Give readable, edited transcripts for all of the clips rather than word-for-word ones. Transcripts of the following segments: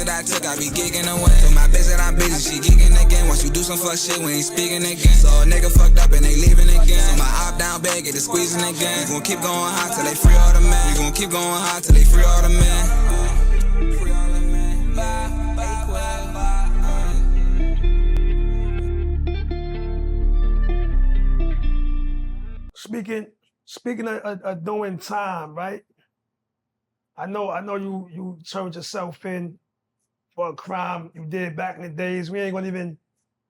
that I took, I be gigging away. Told my bitch that I'm busy, she gigging again. Once you do some fuck shit, we ain't speaking again. So a nigga fucked up and they leaving again. So my op down bag, get it squeezing again. We gon' keep going hot till they free all the men. We gon' keep going hot till they free all the men. Free all the men. Speaking of doing time, right? I know you turned yourself in for a crime you did back in the days. We ain't gonna even.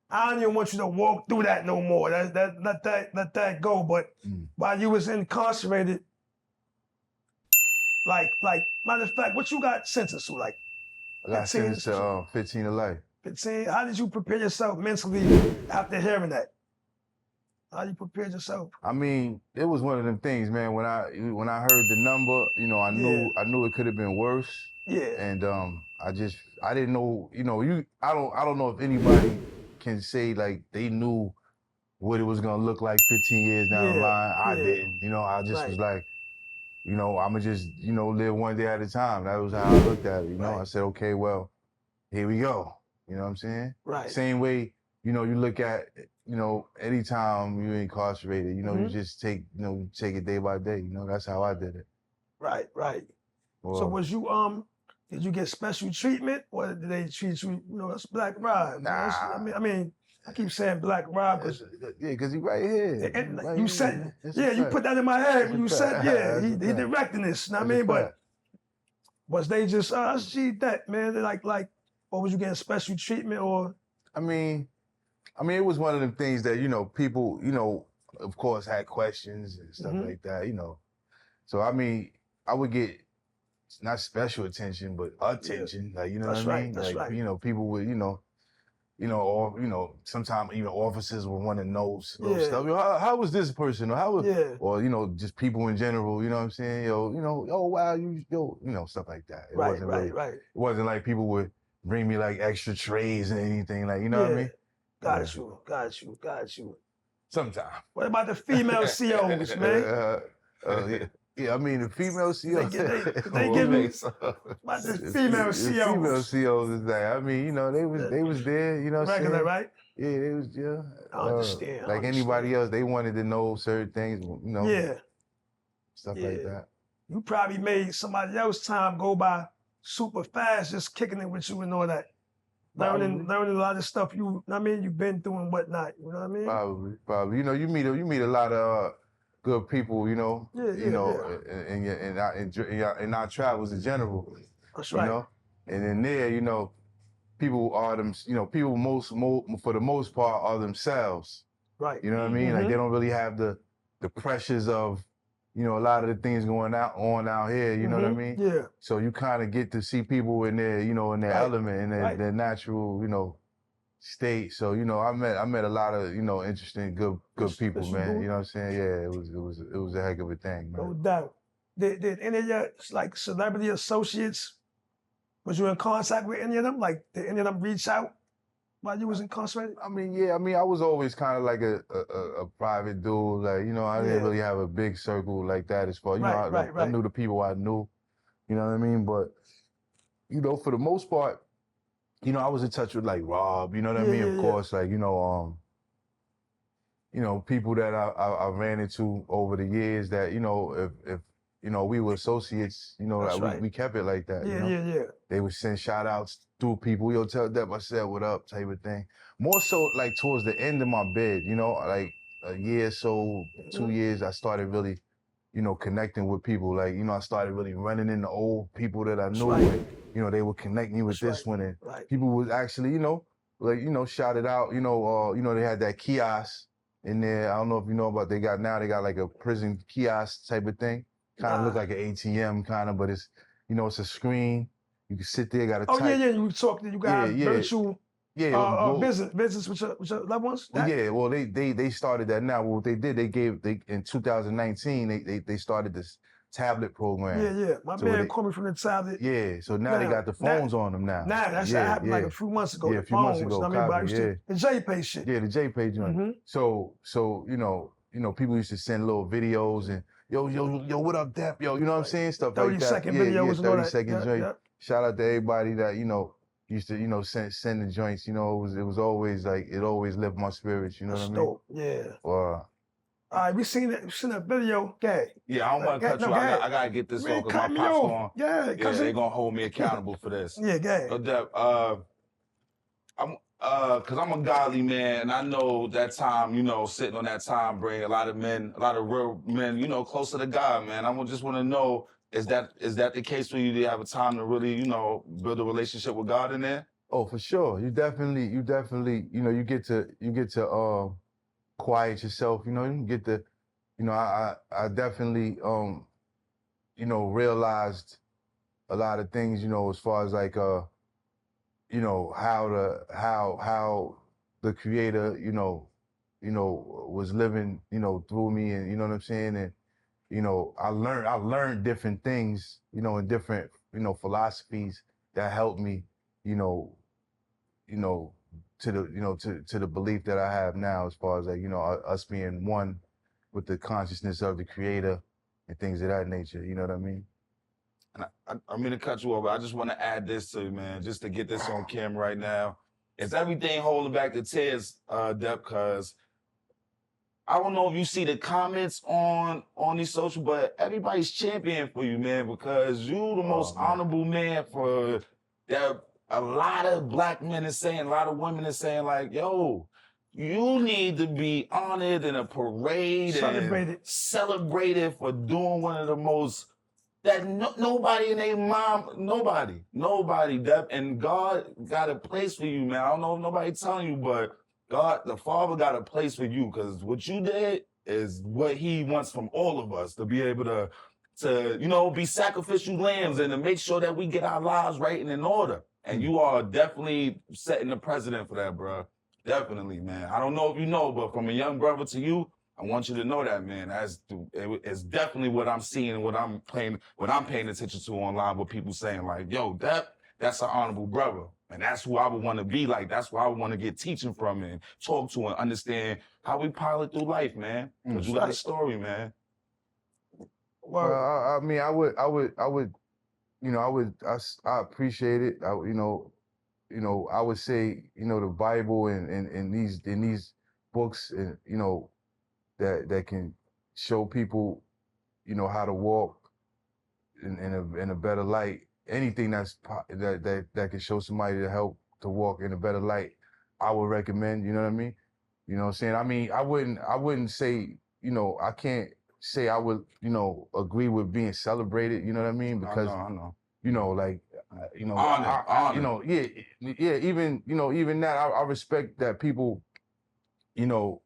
I don't even want you to walk through that no more. Let that go. But while you was incarcerated, like matter of fact, what you got sentenced to? Like I got sentenced to 15 to life. 15. How did you prepare yourself mentally after hearing that? How you prepared yourself? I mean, it was one of them things, man. When I heard the number, you know, I knew it could have been worse. Yeah. And I didn't know, you know, I don't know if anybody can say like they knew what it was gonna look like 15 years down the line. I didn't, you know. I just was like, you know, I'ma just, you know, live one day at a time. That was how I looked at it. You know, I said, okay, well, here we go. You know what I'm saying? Right. Same way, you know, you look at, you know, anytime you're incarcerated, you know, you just take it day by day. You know, that's how I did it. Right. Well, So was you did you get special treatment, or did they treat you? You know, that's Black Rob. Nah. I mean, I keep saying Black Rob because because he right here. and you said, you put that in my head when you said, he directing this. You know what I mean? But was they just G-Dep, man? They like, or was you getting special treatment, or? I mean, it was one of them things that, you know, people, you know, of course, had questions and stuff like that, you know. So, I mean, I would get not special attention, but attention, like, you know what I mean? That's right. You know, people would, or, you know, sometimes even officers would want to know little stuff. How was this person? Or how was, or, you know, just people in general, you know what I'm saying? Oh, wow, you know, stuff like that. It wasn't really, it wasn't like people would bring me like extra trays and anything, like, you know what I mean? Got you. Sometimes. What about the female COs, man? Yeah, I mean, the female COs. They give me about the female COs. Female COs is that. I mean, you know, they was there, you know what I'm saying? Regular, right? Yeah, they was, I understand. Like anybody else, they wanted to know certain things, you know. Stuff like that. You probably made somebody else's time go by super fast, just kicking it with you and all that. Learning a lot of stuff you've been through and whatnot. You know what I mean? Probably. You know, you meet a lot of good people. You know, in our travels in general. That's right. You know, and in there, you know, people are them. You know, people for the most part are themselves. Right. You know what I mean? Like they don't really have the pressures of, you know, a lot of the things going on out here, you know what I mean? Yeah. So you kind of get to see people in their, you know, in their element, in their natural, you know, state. So, you know, I met a lot of, you know, interesting, good people, man. You know what I'm saying? Yeah, it was a heck of a thing, man. No doubt. Did any of your like celebrity associates, was you in contact with any of them? Like, did any of them reach out while you was incarcerated? I mean, yeah. I mean, I was always kind of like a private dude. Like, you know, I didn't really have a big circle like that as far, you know, I knew the people I knew, you know what I mean? But, you know, for the most part, you know, I was in touch with like Rob, you know what I mean? Of course, like, you know, people that I ran into over the years that, you know, if you know, we were associates, you know, we kept it like that. You know? They would send shout outs through people. Yo, tell Dep I said what up type of thing. More so like towards the end of my bid, you know, like a year or so, 2 years, I started really, you know, connecting with people. Like, you know, I started really running into old people that I knew. And, you know, they would connect me with this one. And people would actually, you know, like, you know, shout it out. You know, they had that kiosk in there. I don't know if you know about they got like a prison kiosk type of thing. Kind of look like an ATM kind of, but it's, you know, it's a screen. You can sit there, got a type. You got virtual business with your loved ones? Yeah, well, they started that now. Well, what they did, in 2019, they started this tablet program. Yeah. My man called me from the tablet. Yeah, so now they got the phones on them now. That happened like a few months ago. Yeah, a few months ago. The J-Pay shit. Yeah, the J-Pay joint. So you know, people used to send little videos and yo, what up, Dep? Yo, you know what I'm saying? Stuff like that. 30-second videos. 30-second joint. Shout out to everybody that, you know, used to, you know, send the joints. You know, it was always like it always lifted my spirits. You know what I mean? Dope. Yeah. Or all right, we seen a video. Okay. Yeah, I don't want to cut you. I gotta get this off because my pops going. Yeah, they're gonna hold me accountable for this. Yeah, go ahead. So Dep, cause I'm a godly man, and I know that time, you know, sitting on that time bring a lot of real men, you know, closer to God, man. I just want to know, is that the case for you? Do you have a time to really, you know, build a relationship with God in there? Oh, for sure. You definitely, you know, you get to quiet yourself. You know, you get to, you know, I definitely, you know, realized a lot of things, you know, as far as like, you know, how the Creator, you know, was living, you know, through me, and you know what I'm saying, and you know, I learned different things, you know, and different, you know, philosophies that helped me, you know, to the belief that I have now, as far as like, you know, us being one with the consciousness of the Creator and things of that nature. You know what I mean? And I mean to cut you off, but I just want to add this to you, man, just to get this on camera right now. Is everything holding back the tears, Dep? Because I don't know if you see the comments on these social, but everybody's championing for you, man, because you the most honorable man for that. A lot of black men is saying, a lot of women is saying, like, yo, you need to be honored in a parade celebrated for doing one of the most that nobody in their mom, nobody, Dep, and God got a place for you, man. I don't know if nobody telling you, but God, the Father got a place for you, because what you did is what He wants from all of us, to be able to you know, be sacrificial lambs and to make sure that we get our lives right and in order. And you are definitely setting the precedent for that, bro. Definitely, man. I don't know if you know, but from a young brother to you, I want you to know that, man. It's definitely what I'm seeing, what I'm paying attention to online, with people saying like, yo, that's an honorable brother. And that's who I would want to be like. That's who I would want to get teaching from and talk to and understand how we pilot through life, man. Because you got a story, man. Well, I mean, I would, you know, I appreciate it. You know, I would say, you know, the Bible and these books, and you know, that can show people, you know, how to walk in a better light. Anything that can show somebody to help to walk in a better light, I would recommend. You know what I mean? You know what I'm saying? I mean, I wouldn't say, you know, I can't say I would, you know, agree with being celebrated. You know what I mean? Because I know. You know, like, you know, honor. You know, yeah. Even that, I respect that people, you know,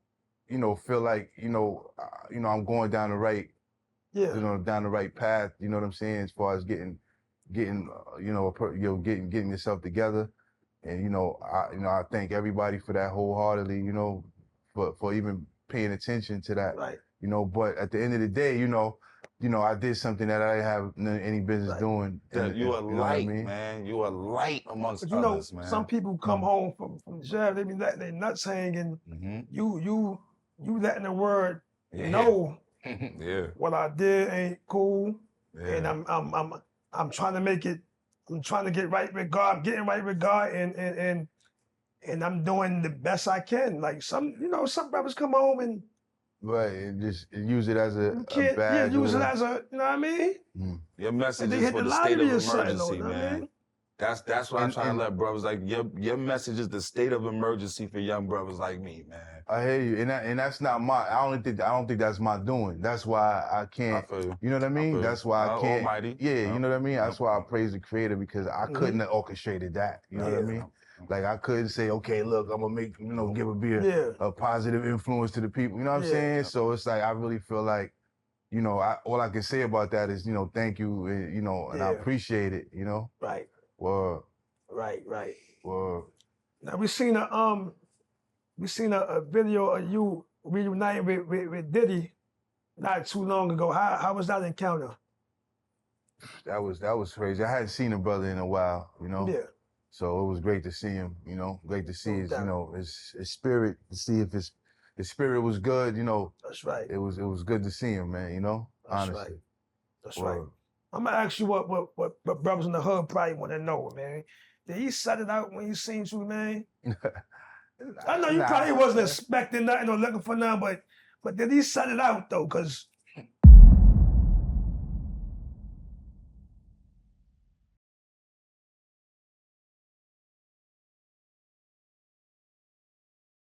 feel like, you know, I'm going down the right, you know, down the right path. You know what I'm saying? As far as getting, you know, getting yourself together, and you know, I thank everybody for that wholeheartedly. You know, for even paying attention to that. Right. You know, but at the end of the day, you know, I did something that I didn't have any business doing. You a light, man. You a light amongst others, man. Some people come home from jail, they be letting their nuts hanging. You letting the word know what I did ain't cool, and I'm trying to make it. I'm trying to get right with God. I'm getting right with God, and I'm doing the best I can. Like some brothers come home and. Right, and just use it as a badge. Yeah, use it as a, you know what I mean? Your message is for the state of emergency, man. That's what I'm trying to let brothers, like, your message is the state of emergency for young brothers like me, man. I hear you, and that's not my. I don't think that's my doing. That's why I can't. You know what I mean? That's why I can't. Almighty. Yeah, you know what I mean. That's why I praise the Creator, because I couldn't have orchestrated that. You know what I mean? Like, I couldn't say, okay, look, I'm gonna make, you know, a positive influence to the people. You know what I'm saying? So it's like, I really feel like, you know, all I can say about that is, you know, thank you, you know, and I appreciate it, you know? Right. Well. Right. Well. Now we seen a video of you reuniting with Diddy not too long ago. How was that encounter? That was crazy. I hadn't seen a brother in a while, you know? Yeah. So it was great to see him, you know, great to see his, you know, his spirit, to see if his spirit was good, you know. That's right. It was good to see him, man, you know, honestly. That's right. I'm gonna ask you what brothers in the hood probably want to know, man. Did he set it out when he seen you, man? I know you probably wasn't expecting nothing or looking for nothing, but did he set it out though? Cause